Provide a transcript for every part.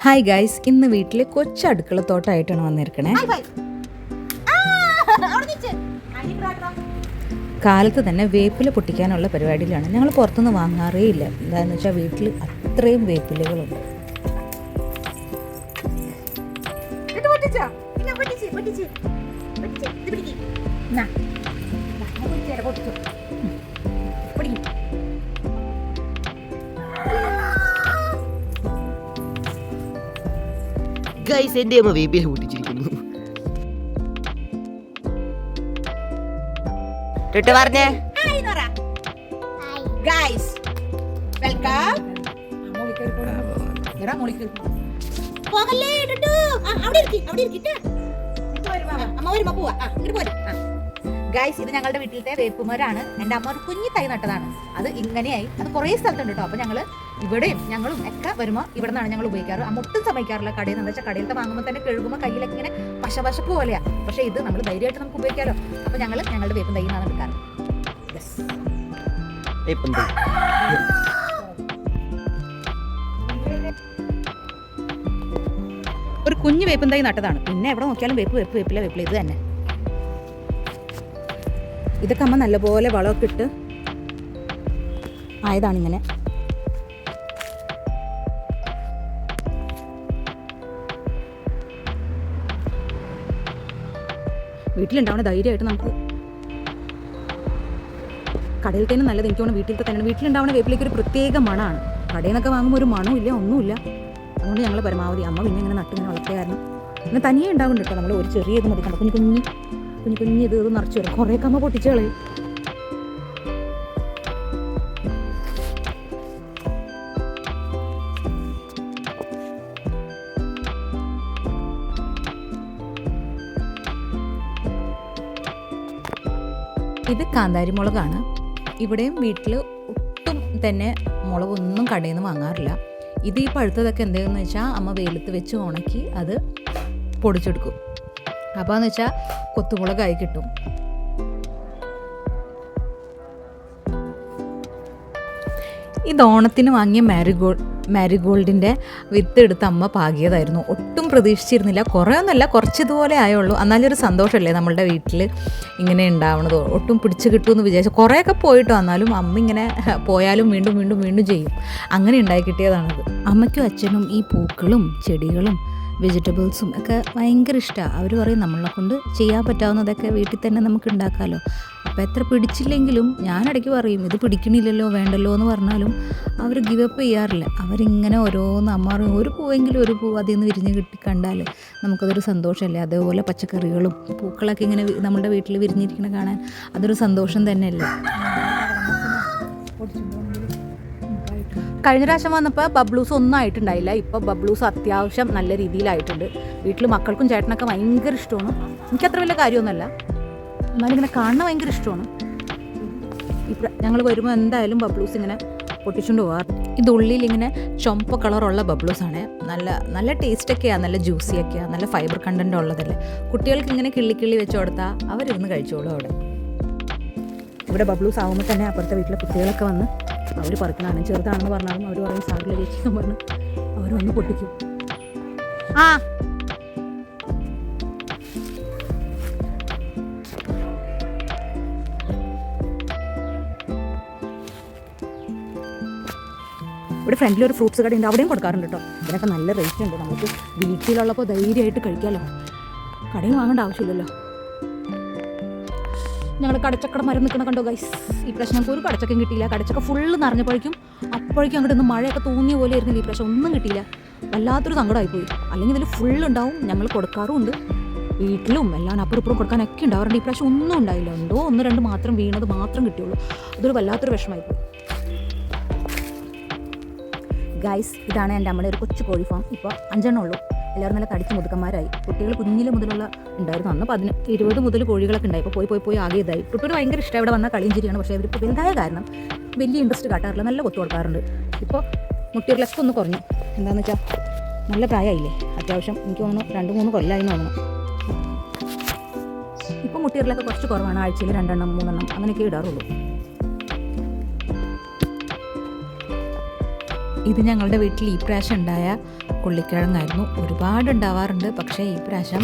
Hi guys, ഇന്ന് വീട്ടിൽ കൊച്ചടുക്കളത്തോട്ടമായിട്ടാണ് വന്നിരിക്കണേ. കാലത്ത് തന്നെ വേപ്പില പൊട്ടിക്കാനുള്ള പരിപാടിയിലാണ്. ഞങ്ങൾ പുറത്തുനിന്ന് വാങ്ങാറേ ഇല്ല. എന്താണെന്ന് വെച്ചാൽ വീട്ടിൽ അത്രയും വേപ്പിലകളുണ്ട്. ഗൈസ്, എൻ്റെ അമ്മ വേപ്പില പൊട്ടിച്ചിരിക്കുന്നു. പറഞ്ഞേ ഗൈസ്, വെൽക്കം. ഗൈസ്, ഇത് ഞങ്ങളുടെ വീട്ടിലത്തെ വേപ്പുമരാണ്. എൻ്റെ അമ്മ ഒരു കുഞ്ഞി തൈ നട്ടതാണ്. അത് ഇങ്ങനെയായി. അത് കുറേ സ്ഥലത്തുണ്ട് കേട്ടോ. അപ്പോൾ ഇവിടെയും ഞങ്ങളും ഒക്കെ വരുമ്പോൾ ഇവിടെ നിന്നാണ് ഞങ്ങൾ ഉപയോഗിക്കാറ്. അമ്മ ഒട്ടും സമ്മതിക്കാറില്ല കടയിൽ നിന്ന്. എന്താ വെച്ചാൽ കടയിലത്തെ വാങ്ങുമ്പോൾ തന്നെ കഴുകുമ്പോൾ കയ്യിലൊക്കെ ഇങ്ങനെ പശപശപ്പ് പോലെയാണ്. പക്ഷേ ഇത് നമ്മൾ ധൈര്യമായിട്ട് നമുക്ക് ഉപയോഗിക്കാമല്ലോ. അപ്പോൾ ഞങ്ങളുടെ വേപ്പും തൈ നിന്നാണ് എടുക്കാറ്. ഒരു കുഞ്ഞു വേപ്പും തൈ നട്ടതാണ്. പിന്നെ എവിടെ നോക്കിയാലും വേപ്പില ഇത് തന്നെ. ഇതൊക്കെ അമ്മ നല്ലപോലെ വളമൊക്കെ ഇട്ട് ആയതാണിങ്ങനെ. വീട്ടിലുണ്ടാവണ ധൈര്യമായിട്ട് നമുക്ക് കടയിൽ തന്നെ നല്ലത്. എനിക്ക് തോന്നുന്നു വീട്ടിലത്തെ തന്നെ. വീട്ടിലുണ്ടാവണ വേപ്പിലേക്ക് ഒരു പ്രത്യേക മണമാണ്. കടയിൽ നിന്നൊക്കെ വാങ്ങുമ്പോൾ ഒരു മണവും ഇല്ല, ഒന്നുമില്ല. അതുകൊണ്ട് ഞങ്ങൾ പരമാവധി അമ്മ പിന്നെ ഇങ്ങനെ നട്ടിങ്ങനെ വളർത്തിയ കാരണം പിന്നെ തനിയെ ഉണ്ടാവും കേട്ടോ. നമ്മൾ ഒരു ചെറിയ ഇത് മതി. കുഞ്ഞു ഇത് നിറച്ച് വരും. കുറേയൊക്കെ അമ്മ പൊട്ടിച്ച് കളയും. ഇത് കാന്താരി മുളകാണ്. ഇവിടെയും വീട്ടിൽ ഒട്ടും തന്നെ മുളകൊന്നും കടയിൽ നിന്ന് വാങ്ങാറില്ല. ഇത് ഈ പഴുത്തതൊക്കെ എന്താണെന്ന് വെച്ചാൽ അമ്മ വെയിലത്ത് വെച്ച് ഉണക്കി അത് പൊടിച്ചെടുക്കും. അപ്പോൾ എന്ന് വെച്ചാൽ കൊത്തുമുളകായി കിട്ടും. ഇത് ഓണത്തിന് വാങ്ങിയ മാരിഗോൾഡിൻ്റെ വിത്ത് എടുത്ത് അമ്മ പാകിയതായിരുന്നു. ഒട്ടും പ്രതീക്ഷിച്ചിരുന്നില്ല. കുറേ ഒന്നുമല്ല, കുറച്ചിതുപോലെ ആയുള്ളൂ. എന്നാലും ഒരു സന്തോഷമല്ലേ നമ്മളുടെ വീട്ടിൽ ഇങ്ങനെ ഉണ്ടാവണത്. ഒട്ടും പിടിച്ച് കിട്ടുമെന്ന് വിചാരിച്ചു. കുറേയൊക്കെ പോയിട്ടോ. എന്നാലും അമ്മ ഇങ്ങനെ പോയാലും വീണ്ടും ചെയ്യും. അങ്ങനെ ഉണ്ടായി കിട്ടിയതാണത്. അമ്മയ്ക്കും അച്ഛനും ഈ പൂക്കളും ചെടികളും വെജിറ്റബിൾസും ഒക്കെ ഭയങ്കര ഇഷ്ടമാണ്. അവർ പറയും നമ്മളെ കൊണ്ട് ചെയ്യാൻ പറ്റാവുന്നതൊക്കെ വീട്ടിൽ തന്നെ നമുക്ക് ഉണ്ടാക്കാമല്ലോ. അപ്പോൾ എത്ര പിടിച്ചില്ലെങ്കിലും ഞാനിടയ്ക്ക് പറയും ഇത് പിടിക്കണില്ലല്ലോ വേണ്ടല്ലോ എന്ന് പറഞ്ഞാലും അവർ ഗിവപ്പ് ചെയ്യാറില്ല. അവരിങ്ങനെ ഓരോന്ന് അമ്മ പറയും ഒരു പൂവെങ്കിലും ഒരു പൂവ് അതിൽ നിന്ന് വിരിഞ്ഞ് കിട്ടി കണ്ടാൽ നമുക്കതൊരു സന്തോഷമല്ലേ. അതേപോലെ പച്ചക്കറികളും പൂക്കളൊക്കെ ഇങ്ങനെ നമ്മുടെ വീട്ടിൽ വിരിഞ്ഞിരിക്കണ കാണാൻ അതൊരു സന്തോഷം തന്നെയല്ലേ. കഴിഞ്ഞ പ്രാവശ്യം വന്നപ്പോൾ ബബ്ലൂസ് ഒന്നും ആയിട്ടുണ്ടായില്ല. ഇപ്പോൾ ബബ്ലൂസ് അത്യാവശ്യം നല്ല രീതിയിലായിട്ടുണ്ട്. വീട്ടിൽ മക്കൾക്കും ചേട്ടനൊക്കെ ഭയങ്കര ഇഷ്ടമാണ്. എനിക്കത്ര വലിയ കാര്യമൊന്നുമല്ല, എന്നാലും ഇങ്ങനെ കാണുന്ന ഭയങ്കര ഇഷ്ടമാണ്. ഞങ്ങൾ വരുമ്പോൾ എന്തായാലും ബബ്ലൂസ് ഇങ്ങനെ പൊട്ടിച്ചുകൊണ്ട് പോകാറ്. ഇത് ഉള്ളിൽ ഇങ്ങനെ ചുമപ്പ കളറുള്ള ബബ്ലൂസാണ്. നല്ല ടേസ്റ്റൊക്കെയാണ്, നല്ല ജ്യൂസിയൊക്കെയാണ്, നല്ല ഫൈബർ കണ്ടൻ്റ് ഉള്ളതല്ലേ. കുട്ടികൾക്ക് ഇങ്ങനെ കിള്ളി വെച്ച് കൊടുത്താൽ അവരിരുന്ന് കഴിച്ചോളൂ. ഇവിടെ ബബ്ലൂസ് ആകുമ്പോൾ തന്നെ അപ്പുറത്തെ വീട്ടിലെ കുട്ടികളൊക്കെ വന്ന് അവർ പറിക്കണതാണ്. ചെറുതാണെന്ന് പറഞ്ഞാലും അവർ പറയും സാറിലെ ചേച്ചി പറഞ്ഞ് അവർ വന്ന് പൊട്ടിക്കും. ഇവിടെ ഫ്രണ്ടിൽ ഒരു ഫ്രൂട്ട്സ് കടയുണ്ട്, അവിടെയും കൊടുക്കാറുണ്ട് കേട്ടോ. ഇതിനൊക്കെ നല്ല റേറ്റ് ഉണ്ട്. നമുക്ക് വീട്ടിലുള്ളപ്പോൾ ധൈര്യമായിട്ട് കഴിക്കാമല്ലോ. കടയിൽ വാങ്ങേണ്ട ആവശ്യമില്ലല്ലോ. ഞങ്ങൾ കടച്ചക്കട മരം നിൽക്കണ കണ്ടോ ഗൈസ്. ഈ പ്രാവശ്യം ഞങ്ങൾക്ക് ഒരു കടച്ചക്കയും കിട്ടിയില്ല. കടച്ചക്ക ഫുള്ള് നിറഞ്ഞപ്പോഴേക്കും അങ്ങോട്ട് ഇന്ന് മഴയൊക്കെ തോന്നിയ പോലെ ആയിരുന്നില്ല. ഈ പ്രാവശ്യം ഒന്നും കിട്ടിയില്ല. വല്ലാത്തൊരു സങ്കടമായിപ്പോയി. അല്ലെങ്കിൽ ഇതിൽ ഫുള്ളുണ്ടാവും. ഞങ്ങൾ കൊടുക്കാറുമുണ്ട് വീട്ടിലും എല്ലാം. അപ്പുറം കൊടുക്കാനൊക്കെ ഉണ്ടാവാറുണ്ട്. ഈ പ്രാവശ്യം ഒന്നും ഉണ്ടായില്ല. എന്തോ 1-2 മാത്രം വീണത് മാത്രം കിട്ടിയുള്ളൂ. അതൊരു വല്ലാത്തൊരു വിഷമമായിപ്പോയി ഗൈസ്. ഇതാണ് എൻ്റെ അമ്മയുടെ ഒരു കൊച്ചു കോഴി ഫാം. ഇപ്പോൾ 5 ഉള്ളൂ. എല്ലാവരും നല്ല കടിച്ച് മുതുക്കന്മാരായി. കുട്ടികൾ കുഞ്ഞിലെ മുതലുള്ള ഉണ്ടായിരുന്നു. അന്ന് 20 മുതൽ കോഴികളൊക്കെ ഉണ്ടായി. ഇപ്പോൾ പോയി ആകെ ഇതായി. കുട്ടികൾ ഭയങ്കര ഇഷ്ടം. ഇവിടെ വന്നാൽ കളിയും ചിരിയാണ്. പക്ഷേ അവരിപ്പോൾ വലുതായ കാരണം വലിയ ഇൻട്രസ്റ്റ് കാട്ടാറില്ല. നല്ല കൊത്തു കൊടുക്കാറുണ്ട്. ഇപ്പോൾ മുട്ടികളൊക്കെ ഒന്ന് കുറഞ്ഞു. എന്താണെന്ന് വെച്ചാൽ നല്ല പ്രായമായില്ലേ. അത്യാവശ്യം എനിക്ക് തോന്നുന്നു 2-3 കൊല്ലമായി തോന്നുന്നു. ഇപ്പോൾ മുട്ടികളിലൊക്കെ കുറച്ച് കുറവാണ്. ആഴ്ചയിൽ 2-3 അങ്ങനെയൊക്കെ ഇടാറുള്ളൂ. ഇത് ഞങ്ങളുടെ വീട്ടിൽ ഈ പ്രാവശ്യം ഉണ്ടായ കൊള്ളിക്കിഴങ്ങായിരുന്നു. ഒരുപാട് ഉണ്ടാവാറുണ്ട്, പക്ഷേ ഈ പ്രാവശ്യം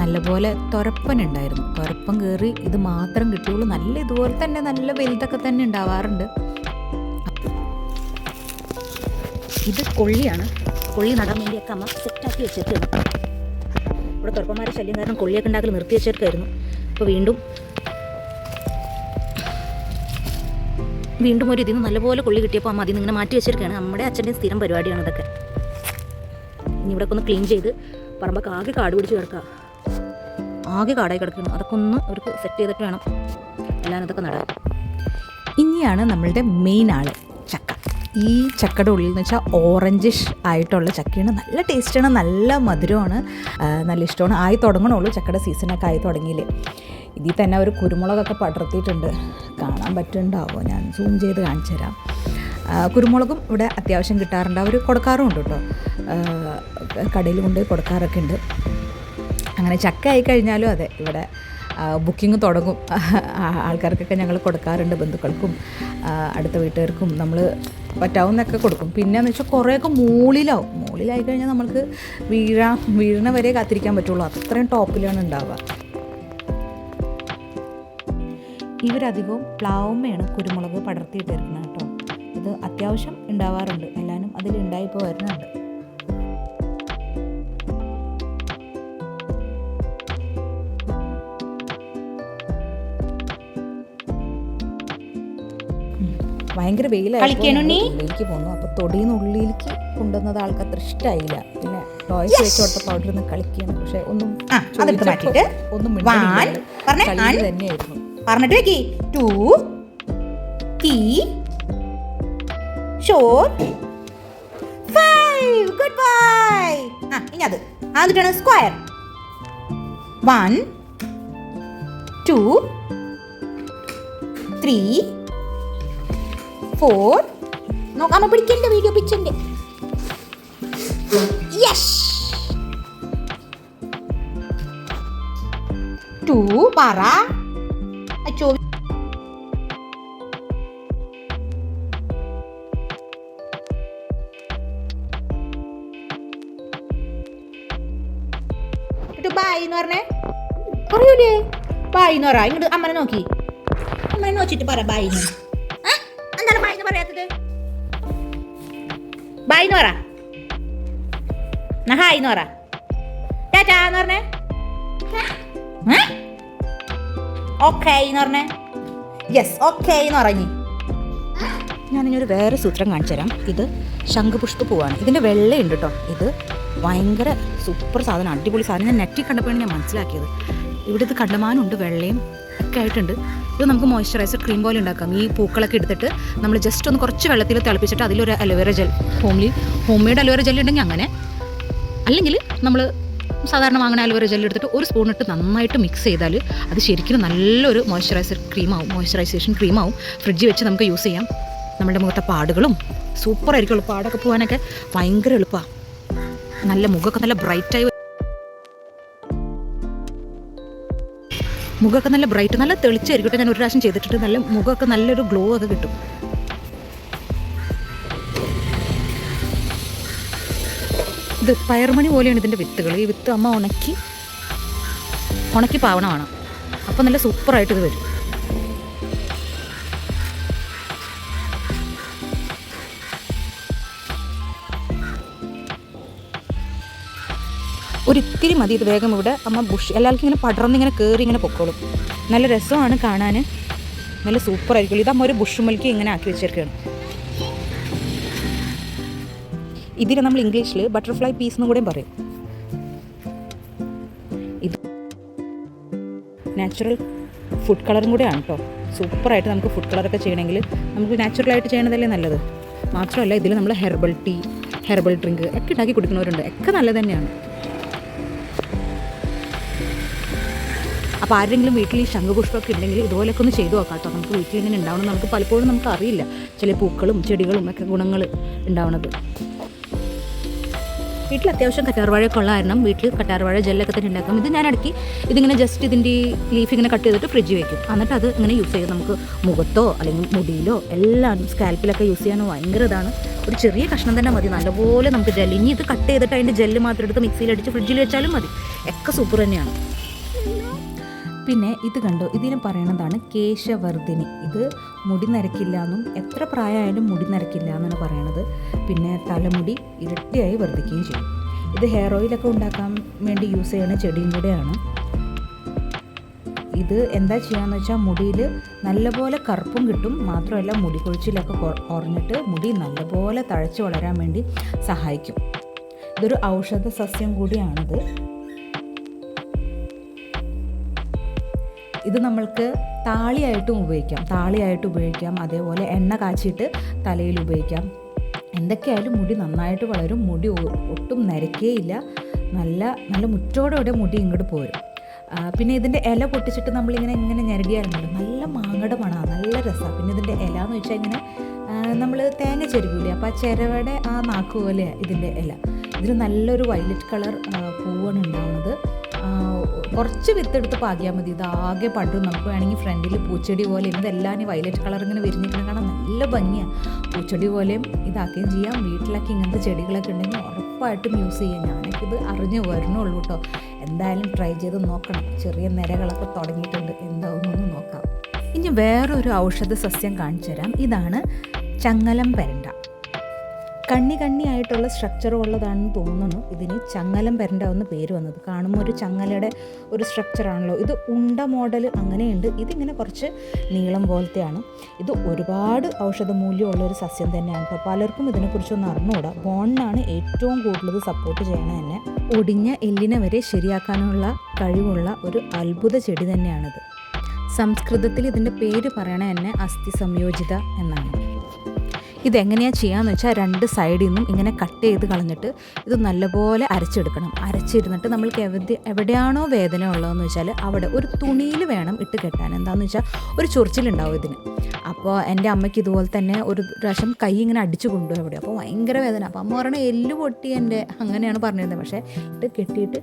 നല്ലപോലെ തുരപ്പൻ ഉണ്ടായിരുന്നു. തുരപ്പൻ കയറി ഇത് മാത്രം കിട്ടിയുള്ളൂ. നല്ല ഇതുപോലെ തന്നെ നല്ല വലുതൊക്കെ തന്നെ ഉണ്ടാവാറുണ്ട്. ഇത് കൊള്ളിയാണ്. കൊള്ളി നടാൻ വേണ്ടിയൊക്കെ അമ്മ സെറ്റാക്കി വെച്ചേക്കാണ്. ഇവിടെ തുറപ്പന്മാരെ ശല്യം കാരണം കൊള്ളിയൊക്കെ ഉണ്ടാക്കൽ നിർത്തി വെച്ചേക്കായിരുന്നു. അപ്പോൾ വീണ്ടും ഒരു ഇതിന് നല്ലപോലെ കൊള്ളി കിട്ടിയപ്പോൾ അമ്മ അതിൽ നിന്ന് ഇങ്ങനെ മാറ്റി വെച്ചിരിക്കുകയാണ്. നമ്മുടെ അച്ഛൻ്റെ സ്ഥിരം പരിപാടിയാണ് ഇതൊക്കെ. ഇനി ഇവിടെ ഒന്ന് ക്ലീൻ ചെയ്ത് പറമ്പൊക്കെ ആകെ കാട് പിടിച്ച് കിടക്കുക. ആകെ കാടായി കിടക്കണം. അതൊക്കെ ഒന്ന് അവർക്ക് സെറ്റ് ചെയ്തിട്ട് വേണം എല്ലാവരും ഇതൊക്കെ നടാൻ. ഇനിയാണ് നമ്മളുടെ മെയിൻ ആള്, ചക്ക. ഈ ചക്കയുടെ ഉള്ളിൽ എന്ന് വെച്ചാൽ ഓറഞ്ചിഷ് ആയിട്ടുള്ള ചക്കയാണ്. നല്ല ടേസ്റ്റാണ്, നല്ല മധുരമാണ്, നല്ല ഇഷ്ടമാണ്. ആയി തുടങ്ങണുള്ളൂ, ചക്കയുടെ സീസണൊക്കെ ആയി തുടങ്ങിയില്ലേ. ഇതിൽ തന്നെ ഒരു കുരുമുളകൊക്കെ പടർത്തിയിട്ടുണ്ട്. കാണാൻ പറ്റുന്നുണ്ടാവുമോ? ഞാൻ സൂം ചെയ്ത് കാണിച്ചു തരാം. കുരുമുളകും ഇവിടെ അത്യാവശ്യം കിട്ടാറുണ്ട്. അവർ കൊടുക്കാറുമുണ്ട് കേട്ടോ, കടയിൽ കൊണ്ടുപോയി കൊടുക്കാറൊക്കെ ഉണ്ട്. അങ്ങനെ ചക്ക ആയി കഴിഞ്ഞാലും അതെ, ഇവിടെ ബുക്കിംഗ് തുടങ്ങും. ആൾക്കാർക്കൊക്കെ ഞങ്ങൾ കൊടുക്കാറുണ്ട്, ബന്ധുക്കൾക്കും അടുത്ത വീട്ടുകാർക്കും നമ്മൾ പറ്റാവുന്നൊക്കെ കൊടുക്കും. പിന്നെയെന്ന് വെച്ചാൽ കുറേയൊക്കെ മുകളിലായി കഴിഞ്ഞാൽ നമ്മൾക്ക് വീഴണ വരെ കാത്തിരിക്കാൻ പറ്റുള്ളൂ. അത്രയും ടോപ്പിലാണ് ഉണ്ടാവുക. ഇവരധികവും പ്ലാവുമ്മയാണ് കുരുമുളക് പടർത്തിയിട്ടിരിക്കുന്നത് കേട്ടോ. ഇത് അത്യാവശ്യം ഉണ്ടാവാറുണ്ട്, എല്ലാവരും അതിൽ ഉണ്ടായിപ്പോൾ വരുന്നുണ്ട്. ഭയങ്കര വെയിലായിട്ട് പോന്നു. അപ്പോൾ തൊടിയിൽ ഉള്ളിലേക്ക് കൊണ്ടുവന്നത് ആൾക്ക് അത്ര ഇഷ്ടമായില്ല. പിന്നെ ടോയ്സ് വെച്ച് കൊടുത്തപ്പോൾ അവിടെ നിന്ന് കളിക്കുകയാണ്. പക്ഷെ ഒന്നും തന്നെയായിരുന്നു. പറഞ്ഞിട്ട് വെക്കി 2 T ഷോർട്ട് 5 ഗുഡ് ബൈ. ഇനി അത് എന്നിട്ടാണ് സ്ക്വയർ 1 2 3 4. നോക്കാമ പിടിക്കണ്ട, വീഡിയോ പിടിച്ചെന്റെ. യെസ് 2 പറ. അച്ചോ ബായ് എന്ന് പറഞ്ഞേ, പറയൂലേ ബായ് എന്ന് പറ. ഇങ്ങോട്ട് അമ്മനെ നോക്കി, അമ്മനെ നോക്കിട്ട് പറ ബായ്. എന്താണ് ബായ് എന്ന് പറയാത്തത്? ബായ് എന്ന് പറ. ഹായ് എന്ന് പറ. ടാറ്റാ എന്ന് പറഞ്ഞേ. ഓക്കേ എന്ന് പറഞ്ഞേ. യെസ് ഓക്കേ എന്ന് പറഞ്ഞു. ഞാനിങ്ങൊരു വേറെ സൂത്രം കാണിച്ചു തരാം. ഇത് ശംഖുപുഷ്പ പൂവാണ്. ഇതിൻ്റെ വെള്ളയുണ്ട് കേട്ടോ. ഇത് ഭയങ്കര സൂപ്പർ സാധനം, അടിപൊളി സാധനം. ഞാൻ നെറ്റിൽ കണ്ടപ്പോഴാണ് ഞാൻ മനസ്സിലാക്കിയത്. ഇവിടെ ഇത് കണ്ടമാനമുണ്ട്, വെള്ളയും ഒക്കെ ആയിട്ടുണ്ട്. ഇത് നമുക്ക് മോയ്സ്ചറൈസർ ക്രീം പോലെ ഉണ്ടാക്കാം. ഈ പൂക്കളൊക്കെ എടുത്തിട്ട് നമ്മൾ ജസ്റ്റ് ഒന്ന് കുറച്ച് വെള്ളത്തിൽ തിളപ്പിച്ചിട്ട് അതിലൊരു aloe vera gel, home made aloe vera gel ഉണ്ടെങ്കിൽ അങ്ങനെ, അല്ലെങ്കിൽ നമ്മൾ സാധാരണ വാങ്ങുന്ന അലോവേറ ജെൽ എടുത്തിട്ട് ഒരു സ്പൂൺ ഇട്ട് നന്നായിട്ട് മിക്സ് ചെയ്താൽ അത് ശരിക്കും നല്ലൊരു മോയ്സ്ചറൈസേഷൻ ക്രീമാവും. ഫ്രിഡ്ജിൽ വെച്ച് നമുക്ക് യൂസ് ചെയ്യാം. നമ്മുടെ മുഖത്തെ പാടുകളും സൂപ്പറായിരിക്കുള്ളൂ. പാടൊക്കെ പോകാനൊക്കെ ഭയങ്കര എളുപ്പമാണ്. നല്ല മുഖമൊക്കെ നല്ല ബ്രൈറ്റായി, നല്ല തെളിച്ചായിരിക്കട്ടെ. ഞാൻ ഒരു പ്രാവശ്യം ചെയ്തിട്ട് നല്ല മുഖമൊക്കെ നല്ലൊരു ഗ്ലോ ഒക്കെ കിട്ടും. ഇത് പയർമണി പോലെയാണ് ഇതിൻ്റെ വിത്തുകൾ. ഈ വിത്ത് അമ്മ ഉണക്കി പാവണമാണ്. അപ്പോൾ നല്ല സൂപ്പറായിട്ട് ഇത് വരും. ഒരിത്തിരി മതി ഇത് വേഗം. ഇവിടെ അമ്മ എല്ലാവർക്കും ഇങ്ങനെ പടർന്നിങ്ങനെ കയറി ഇങ്ങനെ പൊക്കോളും. നല്ല രസമാണ് കാണാൻ, നല്ല സൂപ്പറായിരിക്കും. ഇതമ്മ ഒരു ബുഷുമൽക്ക് ഇങ്ങനെ ആക്കി വെച്ചിരിക്കുകയാണ്. ഇതിന് നമ്മൾ ഇംഗ്ലീഷിൽ ബട്ടർഫ്ലൈ പീസ് എന്നും കൂടെയും പറയും. ഇത് നാച്ചുറൽ ഫുഡ് കളറും കൂടെയാണ് കേട്ടോ. സൂപ്പറായിട്ട് നമുക്ക് ഫുഡ് കളറൊക്കെ ചെയ്യണമെങ്കിൽ നമുക്ക് നാച്ചുറലായിട്ട് ചെയ്യണതല്ലേ നല്ലത്. മാത്രമല്ല ഇതിൽ നമ്മൾ ഹെർബൽ ടീ, ഹെർബൽ ഡ്രിങ്ക് ഒക്കെ ഉണ്ടാക്കി കുടിക്കുന്നവരുണ്ട്. ഒക്കെ നല്ലത് തന്നെയാണ്. അപ്പോൾ ആരെങ്കിലും വീട്ടിൽ ഈ ശംഖുപുഷ്പമൊക്കെ ഉണ്ടെങ്കിൽ ഇതുപോലെയൊക്കെ ഒന്ന് ചെയ്തു നോക്കാം കേട്ടോ. നമുക്ക് വീട്ടിൽ ഇങ്ങനെ ഉണ്ടാവണം. നമുക്ക് പലപ്പോഴും നമുക്ക് അറിയില്ല ചില പൂക്കളും ചെടികളും ഒക്കെ ഗുണങ്ങൾ ഉണ്ടാവണത്. വീട്ടിൽ അത്യാവശ്യം കറ്റാർവാഴയൊക്കെ ഉള്ള കാരണം വീട്ടിൽ കറ്റാർവാഴ ജെല്ലൊക്കെ തന്നെ ഉണ്ടാക്കും. ഇത് ഞാൻ ഇടയ്ക്ക് ഇതിങ്ങനെ ജസ്റ്റ് ഇതിൻ്റെ ലീഫ് ഇങ്ങനെ കട്ട് ചെയ്തിട്ട് ഫ്രിഡ്ജിൽ വെക്കും. എന്നിട്ട് അത് ഇങ്ങനെ യൂസ് ചെയ്യും. നമുക്ക് മുഖത്തോ അല്ലെങ്കിൽ മുടിയിലോ എല്ലാം സ്കാൽപ്പിലൊക്കെ യൂസ് ചെയ്യാൻ ഭയങ്കര ഇതാണ്. ഒരു ചെറിയ കഷ്ണം തന്നെ മതി, നല്ലപോലെ നമുക്ക് ജെല്ല്. ഇനി ഇത് കട്ട് ചെയ്തിട്ട് അതിൻ്റെ ജെല്ല് മാത്രം എടുത്ത് മിക്സിയിലടിച്ച് ഫ്രിഡ്ജിൽ വെച്ചാലും മതി. ഒക്കെ സൂപ്പർ തന്നെയാണ്. പിന്നെ ഇത് കണ്ടോ, ഇതിന് പറയണതാണ് കേശവർദ്ധിനി. ഇത് മുടി നരക്കില്ല എന്നും എത്ര പ്രായമായാലും മുടി നരക്കില്ല എന്നാണ് പറയണത്. പിന്നെ തലമുടി ഇരട്ടിയായി വർദ്ധിക്കുകയും ചെയ്യും. ഇത് ഹെയർ ഓയിലൊക്കെ ഉണ്ടാക്കാൻ വേണ്ടി യൂസ് ചെയ്യുന്ന ചെടിയും കൂടെയാണ്. ഇത് എന്താ ചെയ്യാന്ന് വെച്ചാൽ മുടിയിൽ നല്ലപോലെ കറുപ്പും കിട്ടും. മാത്രമല്ല മുടി കൊഴിച്ചിലൊക്കെ കുറഞ്ഞിട്ട് മുടി നല്ലപോലെ തഴച്ച് വളരാൻ വേണ്ടി സഹായിക്കും. ഇതൊരു ഔഷധ സസ്യം കൂടിയാണിത്. ഇത് നമ്മൾക്ക് താളിയായിട്ടും ഉപയോഗിക്കാം. അതേപോലെ എണ്ണ കാച്ചിയിട്ട് തലയിൽ ഉപയോഗിക്കാം. എന്തൊക്കെയായാലും മുടി നന്നായിട്ട് വളരും. മുടി ഒട്ടും നരക്കേയില്ല. നല്ല മുറ്റോടെ മുടി ഇങ്ങോട്ട് പോരും. പിന്നെ ഇതിൻ്റെ ഇല പൊട്ടിച്ചിട്ട് നമ്മളിങ്ങനെ ഞെരടിയാലുണ്ടല്ലോ നല്ല മാങ്ങയുടെ മണമാണ്, നല്ല രസമാണ്. പിന്നെ ഇതിൻ്റെ ഇല എന്ന് വെച്ചാൽ ഇങ്ങനെ നമ്മൾ തേങ്ങ ചെരുകൂലേ, അപ്പോൾ ആ ചിരവയുടെ ആ നാക്ക് പോലെയാണ് ഇതിൻ്റെ ഇല. ഇതിന് നല്ലൊരു വയലറ്റ് കളർ പൂവാണ് ഉണ്ടാവുന്നത്. കുറച്ച് വിത്തെടുത്ത് പാകിയാൽ മതി. ഇതാകെ പണ്ടും നമുക്ക് വേണമെങ്കിൽ ഫ്രണ്ടിൽ പൂച്ചെടി പോലെയും ഇതെല്ലാം വയലറ്റ് കളർ ഇങ്ങനെ വിരിഞ്ഞിരിക്കണം, കാണാൻ നല്ല ഭംഗിയാണ്. പൂച്ചെടി പോലെയും ഇതാക്കുകയും ചെയ്യാം. വീട്ടിലൊക്കെ ഇങ്ങനത്തെ ചെടികളൊക്കെ ഉണ്ടെങ്കിൽ ഉറപ്പായിട്ടും യൂസ് ചെയ്യാം. ഞാനൊക്കെ ഇത് അറിഞ്ഞു വരണുള്ളൂ കേട്ടോ. എന്തായാലും ട്രൈ ചെയ്ത് നോക്കണം. ചെറിയ നിരകളൊക്കെ തുടങ്ങിയിട്ടുണ്ട്, എന്താവുമെന്ന് നോക്കാം. ഇനി വേറൊരു ഔഷധ സസ്യം കാണിച്ചു തരാം. ഇതാണ് ചങ്ങലം പെരണ്ട. കണ്ണിയായിട്ടുള്ള സ്ട്രക്ചർ ഉള്ളതാണെന്ന് തോന്നുന്നു. ഇതിന് ചങ്ങലം പെരണ്ട എന്ന് പേര് വന്നത്. കാണുമ്പോൾ ഒരു ചങ്ങലയുടെ ഒരു സ്ട്രക്ചറാണല്ലോ. ഇത് ഉണ്ട മോഡൽ അങ്ങനെയുണ്ട്. ഇതിങ്ങനെ കുറച്ച് നീളം പോലത്തെയാണ്. ഇത് ഒരുപാട് ഔഷധ മൂല്യമുള്ളൊരു സസ്യം തന്നെയാണ് കേട്ടോ. പലർക്കും ഇതിനെക്കുറിച്ചൊന്നും അറിഞ്ഞുകൂടാ. ബോണിനാണ് ഏറ്റവും കൂടുതൽ സപ്പോർട്ട് ചെയ്യണത് തന്നെ. ഒടിഞ്ഞ എല്ലിനെ വരെ ശരിയാക്കാനുള്ള കഴിവുള്ള ഒരു അത്ഭുത ചെടി തന്നെയാണിത്. സംസ്കൃതത്തിൽ ഇതിൻ്റെ പേര് പറയണ തന്നെ അസ്ഥി സംയോജിത എന്നാണ്. ഇതെങ്ങനെയാണ് ചെയ്യാന്ന് വെച്ചാൽ 2 സൈഡിൽ നിന്നും ഇങ്ങനെ കട്ട് ചെയ്ത് കളഞ്ഞിട്ട് ഇത് നല്ലപോലെ അരച്ചെടുക്കണം. അരച്ചിരുന്നിട്ട് നമ്മൾക്ക് എവിടെയാണോ വേദന ഉള്ളതെന്ന് വെച്ചാൽ അവിടെ ഒരു തുണിയിൽ വേണം ഇട്ട് കെട്ടാൻ. എന്താണെന്ന് വെച്ചാൽ ഒരു ചൊറിച്ചിലുണ്ടാവും ഇതിന്. അപ്പോൾ എൻ്റെ അമ്മയ്ക്ക് ഇതുപോലെ തന്നെ ഒരു പ്രാവശ്യം കൈ ഇങ്ങനെ അടിച്ചു കൊണ്ടുപോയി അവിടെ. അപ്പോൾ ഭയങ്കര വേദന. അപ്പോൾ അമ്മ പറയണ എല്ല് പൊട്ടി എൻ്റെ, അങ്ങനെയാണ് പറഞ്ഞിരുന്നത്. പക്ഷേ ഇത് കെട്ടിയിട്ട്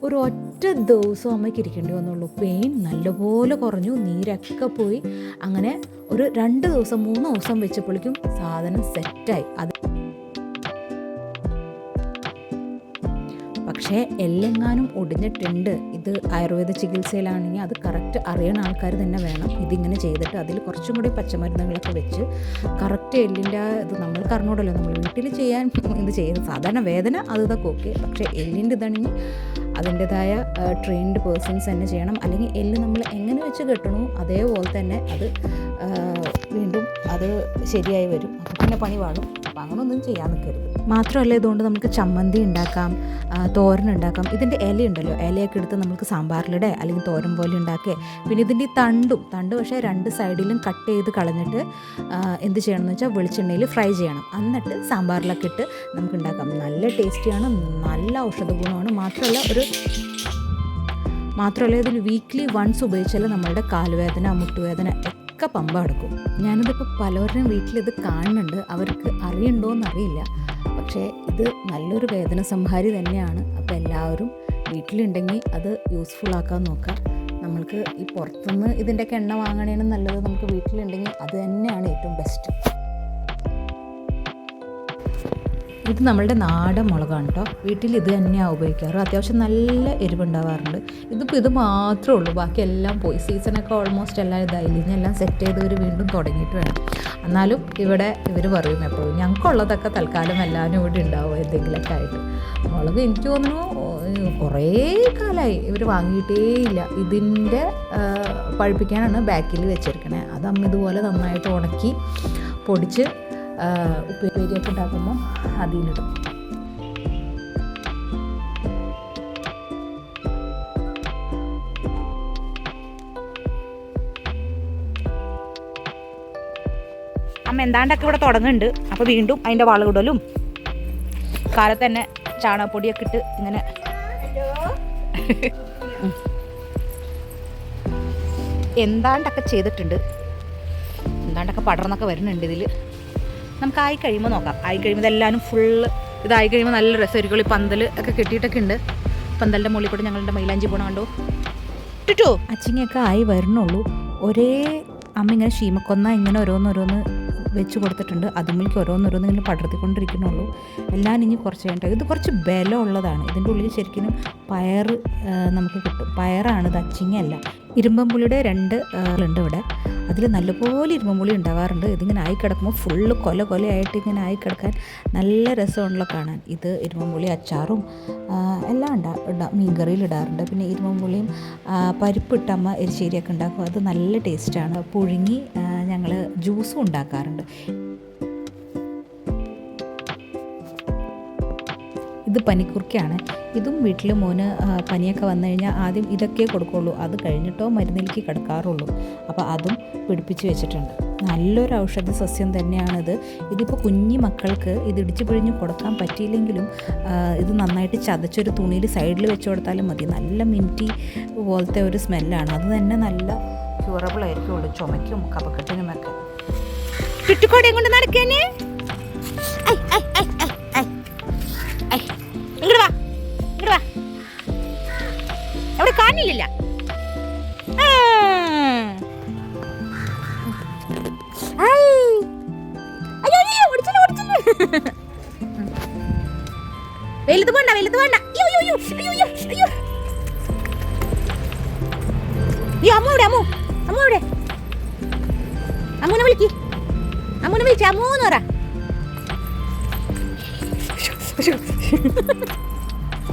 ഒരു ഒറ്റ ദിവസം അമ്മയ്ക്ക് ഇരിക്കേണ്ടി വന്നുള്ളൂ. പെയിൻ നല്ലപോലെ കുറഞ്ഞു, നീരൊക്കെ പോയി. അങ്ങനെ ഒരു 2 ദിവസം 3 ദിവസം വെച്ചപ്പോഴേക്കും സാധനം സെറ്റായി. അത് പക്ഷേ എല്ലെങ്ങാനും ഒടിഞ്ഞിട്ടുണ്ട്. ഇത് ആയുർവേദ ചികിത്സയിലാണെങ്കിൽ അത് കറക്റ്റ് അറിയണ ആൾക്കാർ തന്നെ വേണം. ഇതിങ്ങനെ ചെയ്തിട്ട് അതിൽ കുറച്ചും കൂടി പച്ചമരുന്നുകളൊക്കെ വെച്ച് കറക്റ്റ് എല്ലിൻ്റെ ഇത് നമ്മൾക്ക് അറിഞ്ഞൂടല്ലോ. നമ്മൾ വീട്ടിൽ ചെയ്യാൻ ഇത് ചെയ്യുന്നത് സാധാരണ വേദന അത് ഇതൊക്കെ ഓക്കെ. പക്ഷേ എല്ലിൻ്റെ ഇതാണെങ്കിൽ അതിൻ്റെതായ ട്രെയിൻഡ് പേഴ്സൺസ് തന്നെ ചെയ്യണം. അല്ലെങ്കിൽ എല്ല് നമ്മൾ എങ്ങനെ വെച്ച് കെട്ടണോ അതേപോലെ തന്നെ അത് വീണ്ടും അത് ശരിയായി വരും. അപ്പോൾ പിന്നെ പണി പാടും. അപ്പോൾ അങ്ങനെയൊന്നും ചെയ്യാൻ നിൽക്കരുത്. മാത്രമല്ല ഇതുകൊണ്ട് നമുക്ക് ചമ്മന്തി ഉണ്ടാക്കാം, തോരൻ ഉണ്ടാക്കാം. ഇതിൻ്റെ ഇലയുണ്ടല്ലോ, ഇലയൊക്കെ എടുത്ത് നമുക്ക് സാമ്പാറിലിടെ അല്ലെങ്കിൽ തോരൻ പോലെ ഉണ്ടാക്കുക. പിന്നെ ഇതിൻ്റെ ഈ തണ്ട് പക്ഷേ 2 സൈഡിലും കട്ട് ചെയ്ത് കളഞ്ഞിട്ട് എന്ത് ചെയ്യണമെന്ന് വെച്ചാൽ വെളിച്ചെണ്ണയിൽ ഫ്രൈ ചെയ്യണം. എന്നിട്ട് സാമ്പാറിലൊക്കെ ഇട്ട് നമുക്ക് ഉണ്ടാക്കാം. നല്ല ടേസ്റ്റിയാണ്, നല്ല ഔഷധ ഗുണമാണ്. മാത്രമല്ല ഇതിന് വീക്ക്ലി വൺസ് ഉപയോഗിച്ചാൽ നമ്മളുടെ കാലുവേദന മുട്ടുവേദന ഒക്കെ പമ്പ അടക്കും. ഞാനിതിപ്പോൾ പലവരുടെയും വീട്ടിലിത് കാണുന്നുണ്ട്. അവർക്ക് അറിയണ്ടോയെന്നറിയില്ല. പക്ഷേ ഇത് നല്ലൊരു വേദന സംഹാരി തന്നെയാണ്. അപ്പോൾ എല്ലാവരും വീട്ടിലുണ്ടെങ്കിൽ അത് യൂസ്ഫുൾ ആക്കാൻ നോക്കാം. നമ്മൾക്ക് ഈ പുറത്തുനിന്ന് ഇതിൻ്റെയൊക്കെ എണ്ണ വാങ്ങണേന് നല്ലത് നമുക്ക് വീട്ടിലുണ്ടെങ്കിൽ അത് തന്നെയാണ് ഏറ്റവും ബെസ്റ്റ്. ഇത് നമ്മളുടെ നാടൻ മുളകാണ് കേട്ടോ. വീട്ടിൽ ഇത് തന്നെയാണ് ഉപയോഗിക്കാറ്. അത്യാവശ്യം നല്ല എരിവുണ്ടാവാറുണ്ട്. ഇതിപ്പോൾ ഇത് മാത്രമേ ഉള്ളൂ, ബാക്കി എല്ലാം പോയി. സീസണൊക്കെ ഓൾമോസ്റ്റ് എല്ലാം ഇതായില്ല. ഇനി എല്ലാം സെറ്റ് ചെയ്ത് ഇവർ വീണ്ടും തുടങ്ങിയിട്ട് വേണം. എന്നാലും ഇവിടെ ഇവർ പറയും എപ്പോഴും ഞങ്ങൾക്കുള്ളതൊക്കെ തൽക്കാലം എല്ലാവരും ഇവിടെ ഉണ്ടാവും എന്തെങ്കിലുമൊക്കെ ആയിട്ട്. മുളക് എനിക്ക് തോന്നുന്നു കുറേ കാലമായി ഇവർ വാങ്ങിയിട്ടേ ഇല്ല. ഇതിൻ്റെ പഴുപ്പിക്കാനാണ് ബാക്കിൽ വെച്ചിരിക്കണേ. അത് അമ്മ ഇതുപോലെ നന്നായിട്ട് ഉണക്കി പൊടിച്ച് ഉപ്പേരിയൊക്കെ ഉണ്ടാക്കുമ്പോൾ അതിലിടും. അമ്മ എന്താണ്ടൊക്കെ ഇവിടെ തുടങ്ങുന്നുണ്ട്. അപ്പോൾ വീണ്ടും അതിൻ്റെ വളമിടലും കാലത്ത് തന്നെ ചാണകപ്പൊടിയൊക്കെ ഇട്ട് ഇങ്ങനെ എന്താണ്ടൊക്കെ ചെയ്തിട്ടുണ്ട്. എന്താണ്ടൊക്കെ പടർന്നൊക്കെ വരുന്നുണ്ട് ഇതിൽ. നമുക്ക് ആയി കഴിയുമ്പോൾ നോക്കാം. ആയി കഴിയുമ്പോൾ ഇതെല്ലാവരും ഫുള്ള് ഇതായി കഴിയുമ്പോൾ നല്ല രസമായിരിക്കും. ഈ പന്തൽ ഒക്കെ കെട്ടിയിട്ടൊക്കെ ഉണ്ട്. പന്തലിൻ്റെ മുകളിൽ കൂടെ ഞങ്ങളുടെ മൈലാഞ്ചി പോകണം കണ്ടോ. ടുറ്റു അച്ചിങ്ങയൊക്കെ ആയി വരണുള്ളൂ. ഒരേ അമ്മ ഇങ്ങനെ ശീമക്കൊന്ന ഇങ്ങനെ ഓരോന്നോരോന്ന് വെച്ച് കൊടുത്തിട്ടുണ്ട്. അതുമ്മിലേക്ക് ഓരോന്നോരോന്ന് ഇങ്ങനെ പടർത്തിക്കൊണ്ടിരിക്കണുള്ളൂ. എല്ലാം ഇനി കുറച്ച് കഴിഞ്ഞിട്ട് ഇത് കുറച്ച് ബലമുള്ളതാണ്. ഇതിൻ്റെ ഉള്ളിൽ ശരിക്കും പയർ നമുക്ക് കിട്ടും. പയറാണ് ഇത്, അച്ചിങ്ങയല്ല. ഇരുമ്പമ്പുളിയുടെ 2 ഉണ്ട് ഇവിടെ. അതിൽ നല്ലപോലെ ഇരുമ്പമ്പുളി ഉണ്ടാവാറുണ്ട്. ഇതിങ്ങനെ ആയി കിടക്കുമ്പോൾ ഫുള്ള് കൊലയായിട്ട് ഇങ്ങനെ ആയി കിടക്കാൻ നല്ല രസമുള്ള കാണാൻ. ഇത് ഇരുമ്പമ്പുളി അച്ചാറും എല്ലാം മീൻകറിയിൽ ഇടാറുണ്ട്. പിന്നെ ഇരുമ്പമ്പുളിയും പരിപ്പിട്ട് അമ്മ എരിശ്ശേരിയൊക്കെ ഉണ്ടാക്കും. അത് നല്ല ടേസ്റ്റാണ്. പുഴുങ്ങി ഞങ്ങൾ ജ്യൂസും ഉണ്ടാക്കാറുണ്ട്. ഇത് പനിക്കുർക്കയാണ്. ഇതും വീട്ടിൽ മോന് പനിയൊക്കെ വന്നു കഴിഞ്ഞാൽ ആദ്യം ഇതൊക്കെ കൊടുക്കുള്ളൂ. അത് കഴിഞ്ഞിട്ടോ മരുന്നിലേക്ക് കിടക്കാറുള്ളൂ. അപ്പോൾ അതും പിടിപ്പിച്ച് വെച്ചിട്ടുണ്ട്. നല്ലൊരു ഔഷധ സസ്യം തന്നെയാണിത്. ഇതിപ്പോൾ കുഞ്ഞി മക്കൾക്ക് ഇത് ഇടിച്ച് പിഴിഞ്ഞ് കൊടുക്കാൻ പറ്റിയില്ലെങ്കിലും ഇത് നന്നായിട്ട് ചതച്ചൊരു തുണിയിൽ സൈഡിൽ വെച്ച് കൊടുത്താലും മതി. നല്ല മിൻറ്റി പോലത്തെ ഒരു സ്മെല്ലാണ്. അത് തന്നെ നല്ല ക്യൂറബിൾ ആയിരിക്കുള്ളൂ ചുമയ്ക്കും കഫക്കെട്ടിനുമൊക്കെ. ചുറ്റുകോടയും കൊണ്ട് നടക്കേനെ. അവിടെ കാണില്ല. വെയിലത്ത് വേണ്ട. അമ്മൂനെ വിളിക്ക്. അമ്മൂന്ന് പറ.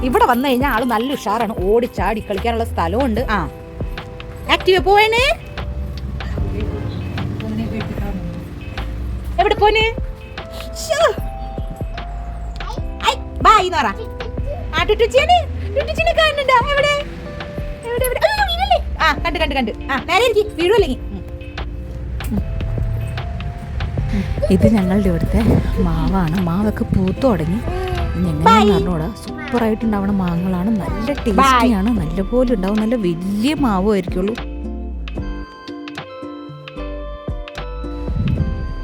ഇവിടെ വന്നു കഴിഞ്ഞാൽ ആള് നല്ല ഉഷാറാണ്. ഓടിച്ചാടി കളിക്കാനുള്ള സ്ഥലമുണ്ട്. ആക്റ്റീവ് പോവേണേ. എവിടെ പോന്? ബായ് പറ. ടുട്ടുച്ചിനെ കാണുന്നുണ്ടോ? എവിടെ? കണ്ട്. നേരെ വീഴുവല്ലെങ്കിൽ. ഇത് ഞങ്ങളുടെ ഇവിടുത്തെ മാവാണ്. മാവൊക്കെ പൂത്തു തുടങ്ങി. എങ്ങനെയാണെന്ന് പറഞ്ഞോടാ. സൂപ്പറായിട്ടുണ്ടാവണ മാങ്ങകളാണ്. നല്ല ടേസ്റ്റിയാണ്. നല്ലപോലെ ഉണ്ടാവും. നല്ല വലിയ മാവും ആയിരിക്കുള്ളൂ.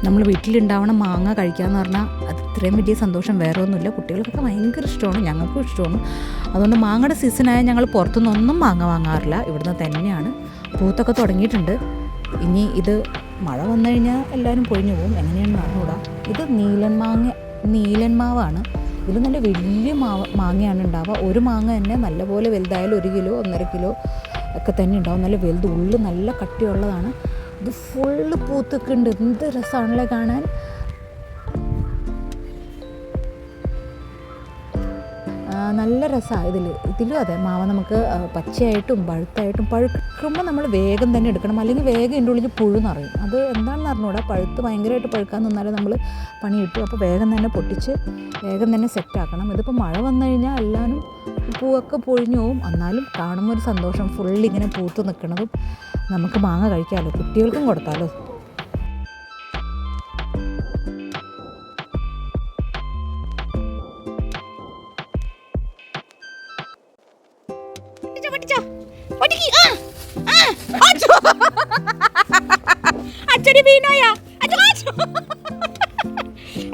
നമ്മൾ വീട്ടിലുണ്ടാവണ മാങ്ങ കഴിക്കാമെന്ന് പറഞ്ഞാൽ അത് ഇത്രയും വലിയ സന്തോഷം വേറെ ഒന്നുമില്ല. കുട്ടികൾക്കൊക്കെ ഭയങ്കര ഇഷ്ടമാണ്, ഞങ്ങൾക്കും ഇഷ്ടമാണ്. അതുകൊണ്ട് മാങ്ങയുടെ സീസണായ ഞങ്ങൾ പുറത്തുനിന്നൊന്നും മാങ്ങ വാങ്ങാറില്ല. ഇവിടുന്ന് തന്നെയാണ്. പൂത്തൊക്കെ തുടങ്ങിയിട്ടുണ്ട്. ഇനി ഇത് മഴ വന്നു കഴിഞ്ഞാൽ എല്ലാവരും പൊഴിഞ്ഞു പോകും. എങ്ങനെയാണെന്ന് അറിഞ്ഞൂടാ. ഇത് നീലൻ മാവാണ്. ഇത് നല്ല വലിയ മാങ്ങയാണ് ഉണ്ടാവുക. ഒരു മാങ്ങ തന്നെ നല്ലപോലെ വലുതായാലും 1 കിലോ 1.5 കിലോ ഒക്കെ തന്നെ ഉണ്ടാവും. നല്ല വലുത്, ഉള്ളു നല്ല കട്ടിയുള്ളതാണ്. ഇത് ഫുള്ള് പൂത്തൊക്കെ ഉണ്ട്. എന്ത് രസമാണല്ലേ കാണാൻ. നല്ല രസമാണ്. ഇതിലും അതെ, മാവ നമുക്ക് പച്ചയായിട്ടും പഴുത്തായിട്ടും. പഴുക്കുമ്പോൾ നമ്മൾ വേഗം തന്നെ എടുക്കണം, അല്ലെങ്കിൽ വേഗം എൻ്റെ ഉള്ളിൽ പുഴു നിറയും. അത് എന്താണെന്ന് അറിഞ്ഞൂടാ. പഴുത്ത് ഭയങ്കരമായിട്ട് പഴുക്കാൻ നിന്നാലേ നമ്മൾ പണി കിട്ടും. അപ്പോൾ വേഗം തന്നെ പൊട്ടിച്ച് വേഗം തന്നെ സെറ്റാക്കണം. ഇതിപ്പോൾ മഴ വന്നു കഴിഞ്ഞാൽ എല്ലാവരും പൂവൊക്കെ പൊഴിഞ്ഞു പോവും. എന്നാലും കാണുമ്പോൾ ഒരു സന്തോഷം. ഫുള്ളിങ്ങനെ പൂത്ത് നിൽക്കുന്നതും നമുക്ക് മാങ്ങ കഴിക്കാമല്ലോ, കുട്ടികൾക്കും കൊടുക്കാമല്ലോ.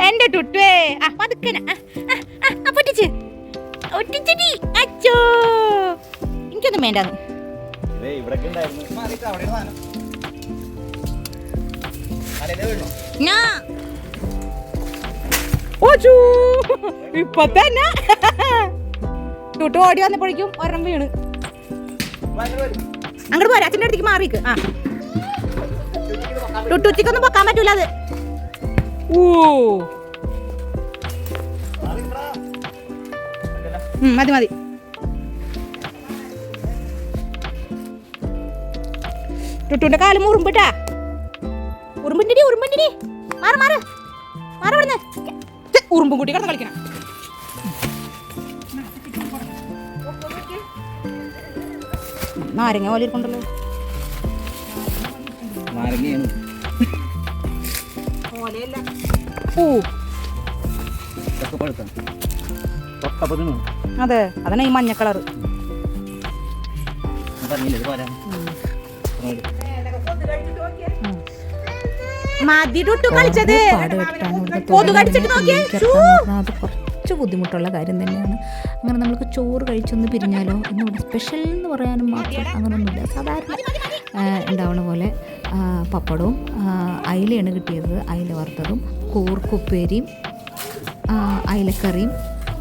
എന്റെ ടുട്ടുവേ പതുക്കന പൊട്ടിച്ച് ഒട്ടിച്ചടി അച്ചോ. എനിക്കൊന്നും വേണ്ടാന്ന്. ഇപ്പൊ തന്നെ ടുട്ടു ഓടി വന്നപ്പോഴേക്കും ഒരെണ്ണം വീണ്. അങ്ങോട്ട് പോരാ, അച്ഛൻ്റെ അടുത്തേക്ക് മാറിക്ക്. ടുട്ടുച്ചിക്കൊന്നും പൊക്കാൻ പറ്റൂല അത്. മതി. ടുട്ടുന്റെ കാലും ഉറുമ്പിട്ടാ. ഉറുമ്പിണ്ടി മാറിവിടുന്ന്. ഉറുമ്പും കൂട്ടി കിടന്ന് കളിക്കണം. നാരങ്ങ പോലെ ഇരിക്കണ്ടല്ലോ. അതെ, അതന്നെ ഈ മഞ്ഞ കളറ്. മതി ടുട്ടു കളിച്ചത്. കൊതു കടിച്ചിട്ട് നോക്കിയേ. കുറച്ച് ബുദ്ധിമുട്ടുള്ള കാര്യം തന്നെയാണ്. അങ്ങനെ നമുക്ക് ചോറ് കഴിച്ചൊന്ന് പിരിഞ്ഞാലോ എന്നിവിടെ സ്പെഷ്യൽ എന്ന് പറയാനും മാത്രം അങ്ങനെയൊന്നുമില്ല. സാധാരണ ഉണ്ടാവണ പോലെ പപ്പടവും അയിലയാണ് കിട്ടിയത്, അയില വറുത്തതും കൂർക്കുപ്പേരിയും അയിലക്കറിയും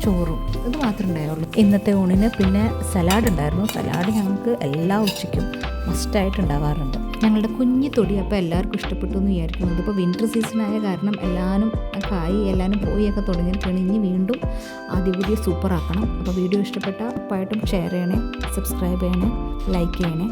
ചോറും ഇത് മാത്രമേ ഉണ്ടായുള്ളൂ ഇന്നത്തെ ഊണിന്. പിന്നെ സലാഡ് ഉണ്ടായിരുന്നു. സലാഡ് ഞങ്ങൾക്ക് എല്ലാ ഉച്ചയ്ക്കും മസ്റ്റായിട്ട് ഉണ്ടാവാറുണ്ട്. ഞങ്ങളുടെ കുഞ്ഞു തൊടി അപ്പോൾ എല്ലാവർക്കും ഇഷ്ടപ്പെട്ടു എന്ന് വിചാരിക്കുന്നു. ഇതിപ്പോൾ വിൻ്റർ സീസണായ കാരണം എല്ലാവരും പോയൊക്കെ തുടങ്ങിയിട്ടാണ്. ഇനി വീണ്ടും ആദ്യ പുതിയ സൂപ്പറാക്കണം. അപ്പോൾ വീഡിയോ ഇഷ്ടപ്പെട്ടാൽ ഉറപ്പായിട്ടും ഷെയർ ചെയ്യണേ, സബ്സ്ക്രൈബ് ചെയ്യണേ, ലൈക്ക് ചെയ്യണേ.